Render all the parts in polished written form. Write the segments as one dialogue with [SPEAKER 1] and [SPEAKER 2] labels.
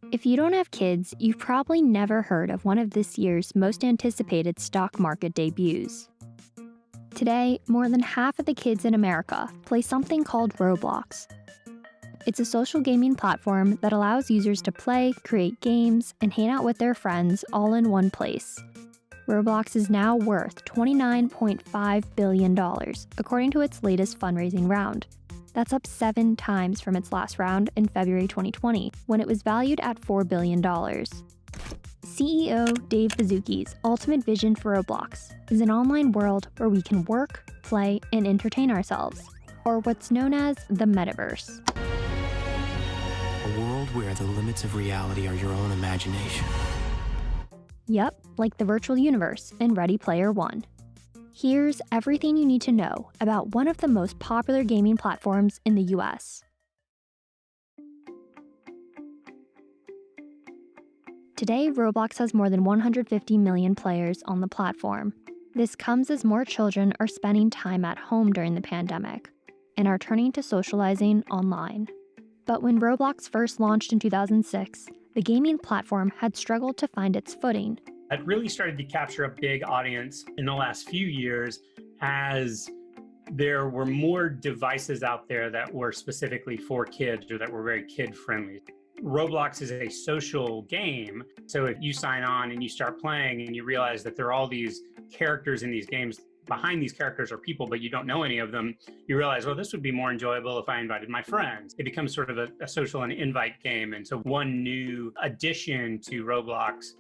[SPEAKER 1] If you don't have kids, you've probably never heard of one of this year's most anticipated stock market debuts. Today, more than half of the kids in America play something called Roblox. It's a social gaming platform that allows users to play, create games, and hang out with their friends all in one place. Roblox is now worth $29.5 billion, according to its latest fundraising round. That's up 7 times from its last round in February 2020, when it was valued at $4 billion. CEO Dave Baszucki's ultimate vision for Roblox is an online world where we can work, play, and entertain ourselves, or what's known as the metaverse.
[SPEAKER 2] A world where the limits of reality are your own imagination.
[SPEAKER 1] Yep, like the virtual universe in Ready Player One. Here's everything you need to know about one of the most popular gaming platforms in the US. Today, Roblox has more than 150 million players on the platform. This comes as more children are spending time at home during the pandemic and are turning to socializing online. But when Roblox first launched in 2006, the gaming platform had struggled to find its footing.
[SPEAKER 3] It really started to capture a big audience in the last few years as there were more devices out there that were specifically for kids or that were very kid-friendly. Roblox is a social game, so if you sign on and you start playing and you realize that there are all these characters in these games, behind these characters are people, but you don't know any of them, you realize, well, this would be more enjoyable if I invited my friends. It becomes sort of a social and invite game, and so one new addition to Roblox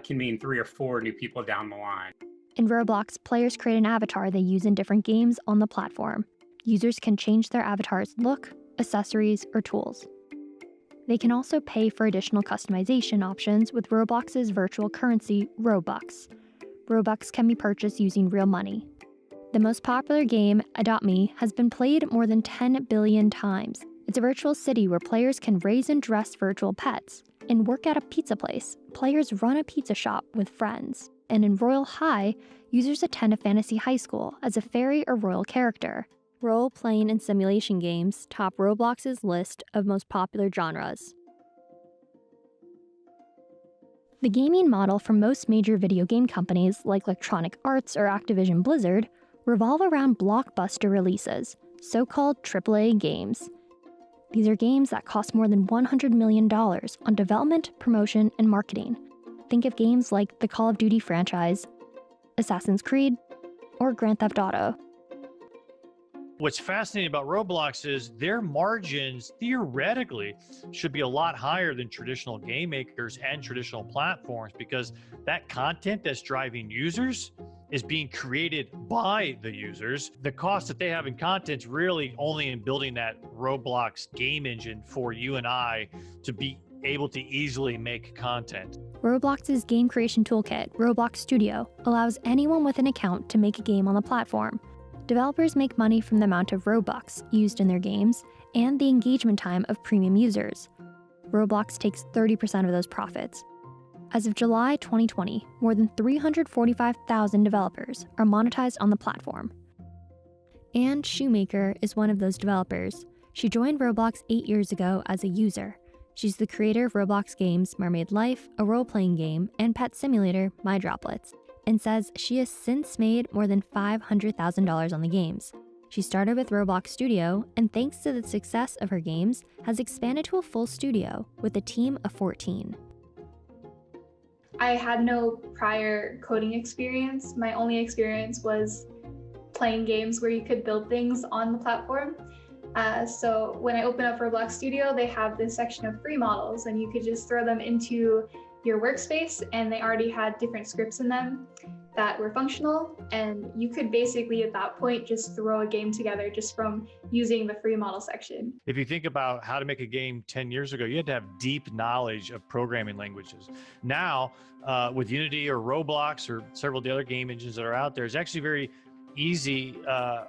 [SPEAKER 3] can mean 3 or 4 new people down the line.
[SPEAKER 1] In Roblox, players create an avatar they use in different games on the platform. Users can change their avatar's look, accessories, or tools. They can also pay for additional customization options with Roblox's virtual currency, Robux. Robux can be purchased using real money. The most popular game, Adopt Me, has been played more than 10 billion times. It's a virtual city where players can raise and dress virtual pets. And work at a pizza place, players run a pizza shop with friends. And in Royal High, users attend a fantasy high school as a fairy or royal character. Role-playing and simulation games top Roblox's list of most popular genres. The gaming model for most major video game companies like Electronic Arts or Activision Blizzard revolve around blockbuster releases, so-called AAA games. These are games that cost more than $100 million on development, promotion, and marketing. Think of games like the Call of Duty franchise, Assassin's Creed, or Grand Theft Auto.
[SPEAKER 4] What's fascinating about Roblox is their margins theoretically should be a lot higher than traditional game makers and traditional platforms, because that content that's driving users is being created by the users. The cost that they have in content is really only in building that Roblox game engine for you and I to be able to easily make content.
[SPEAKER 1] Roblox's game creation toolkit, Roblox Studio, allows anyone with an account to make a game on the platform. Developers make money from the amount of Robux used in their games and the engagement time of premium users. Roblox takes 30% of those profits. As of July 2020, more than 345,000 developers are monetized on the platform. Anne Shoemaker is one of those developers. She joined Roblox 8 years ago as a user. She's the creator of Roblox games Mermaid Life, a role-playing game, and pet simulator, My Droplets, and says she has since made more than $500,000 on the games. She started with Roblox Studio, and thanks to the success of her games, has expanded to a full studio with a team of 14.
[SPEAKER 5] I had no prior coding experience. My only experience was playing games where you could build things on the platform. So when I opened up Roblox Studio, they have this section of free models, and you could just throw them into your workspace, and they already had different scripts in them that were functional, and you could basically at that point just throw a game together just from using the free model section.
[SPEAKER 4] If you think about how to make a game 10 years ago, you had to have deep knowledge of programming languages. Now, with Unity or Roblox or several of the other game engines that are out there, it's actually very easy,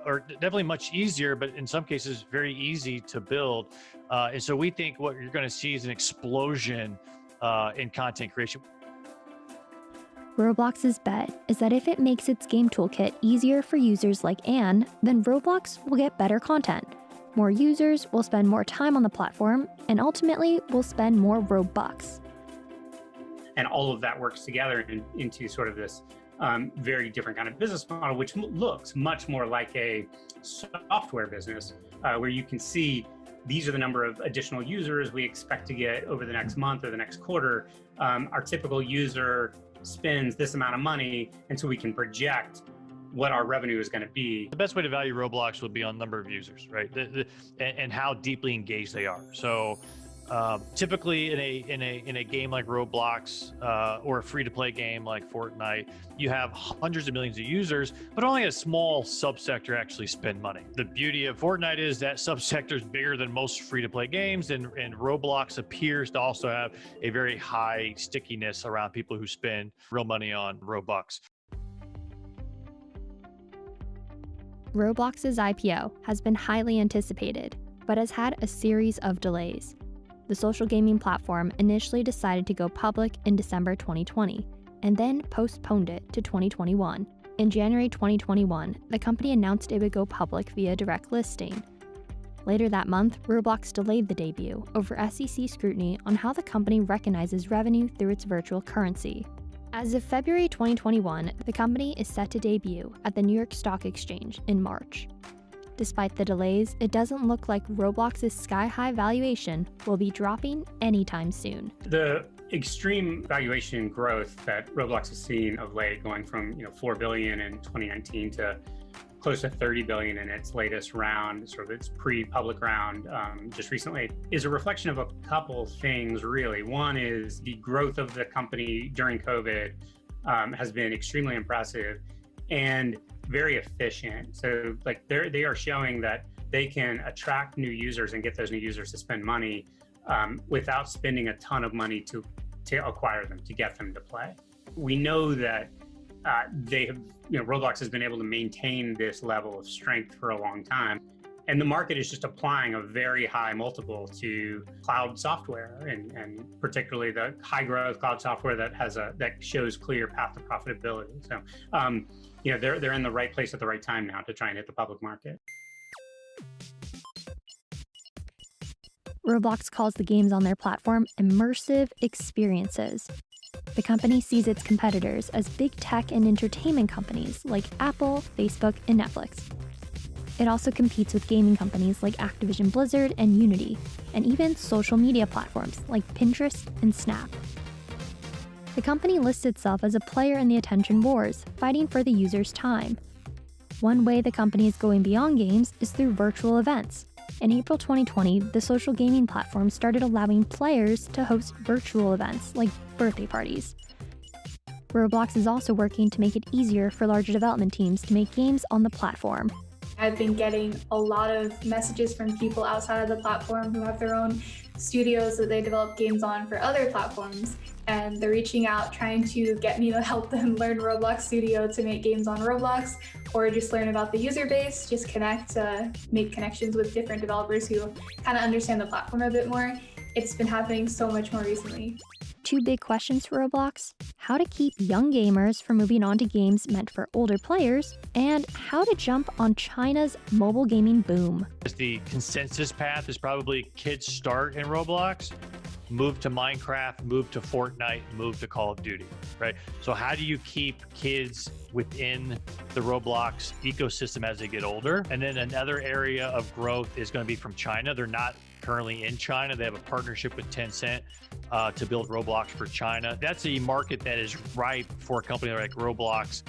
[SPEAKER 4] or definitely much easier, but in some cases very easy to build. And so we think what you're going to see is an explosion in content creation.
[SPEAKER 1] Roblox's bet is that if it makes its game toolkit easier for users like Anne, then Roblox will get better content. More users will spend more time on the platform and ultimately will spend more Robux.
[SPEAKER 3] And all of that works together into sort of this very different kind of business model, which looks much more like a software business, where you can see these are the number of additional users we expect to get over the next month or the next quarter. Our typical user spends this amount of money, and so we can project what our revenue is going to be.
[SPEAKER 4] The best way to value Roblox would be on number of users, right? And how deeply engaged they are. So typically in a game like Roblox or a free-to-play game like Fortnite, you have hundreds of millions of users, but only a small subsector actually spend money. The beauty of Fortnite is that subsector is bigger than most free-to-play games, and Roblox appears to also have a very high stickiness around people who spend real money on Robux.
[SPEAKER 1] Roblox's IPO has been highly anticipated, but has had a series of delays. The social gaming platform initially decided to go public in December 2020, and then postponed it to 2021. In January 2021, the company announced it would go public via direct listing. Later that month, Roblox delayed the debut over SEC scrutiny on how the company recognizes revenue through its virtual currency. As of February 2021, the company is set to debut at the New York Stock Exchange in March. Despite the delays, it doesn't look like Roblox's sky-high valuation will be dropping anytime soon.
[SPEAKER 3] The extreme valuation growth that Roblox has seen of late, going from $4 billion in 2019 to close to $30 billion in its latest round, sort of its pre-public round just recently, is a reflection of a couple things, really. One is the growth of the company during COVID has been extremely impressive and very efficient. So they are showing that they can attract new users and get those new users to spend money without spending a ton of money to acquire them, to get them to play. We know that Roblox has been able to maintain this level of strength for a long time. And the market is just applying a very high multiple to cloud software, and particularly the high growth cloud software that shows clear path to profitability. So, they're in the right place at the right time now to try and hit the public market.
[SPEAKER 1] Roblox calls the games on their platform immersive experiences. The company sees its competitors as big tech and entertainment companies like Apple, Facebook, and Netflix. It also competes with gaming companies like Activision Blizzard and Unity, and even social media platforms like Pinterest and Snap. The company lists itself as a player in the attention wars, fighting for the user's time. One way the company is going beyond games is through virtual events. In April 2020, the social gaming platform started allowing players to host virtual events like birthday parties. Roblox is also working to make it easier for larger development teams to make games on the platform.
[SPEAKER 5] I've been getting a lot of messages from people outside of the platform who have their own studios that they develop games on for other platforms, and they're reaching out trying to get me to help them learn Roblox Studio to make games on Roblox, or just learn about the user base, just make connections with different developers who kind of understand the platform a bit more. It's been happening so much more recently.
[SPEAKER 1] Two big questions for Roblox: how to keep young gamers from moving on to games meant for older players, and how to jump on China's mobile gaming boom.
[SPEAKER 4] The consensus path is probably kids start in Roblox, move to Minecraft, move to Fortnite, move to Call of Duty, right? So how do you keep kids within the Roblox ecosystem as they get older? And then another area of growth is going to be from China. They're not currently in China. They have a partnership with Tencent to build Roblox for China. That's a market that is ripe for a company like Roblox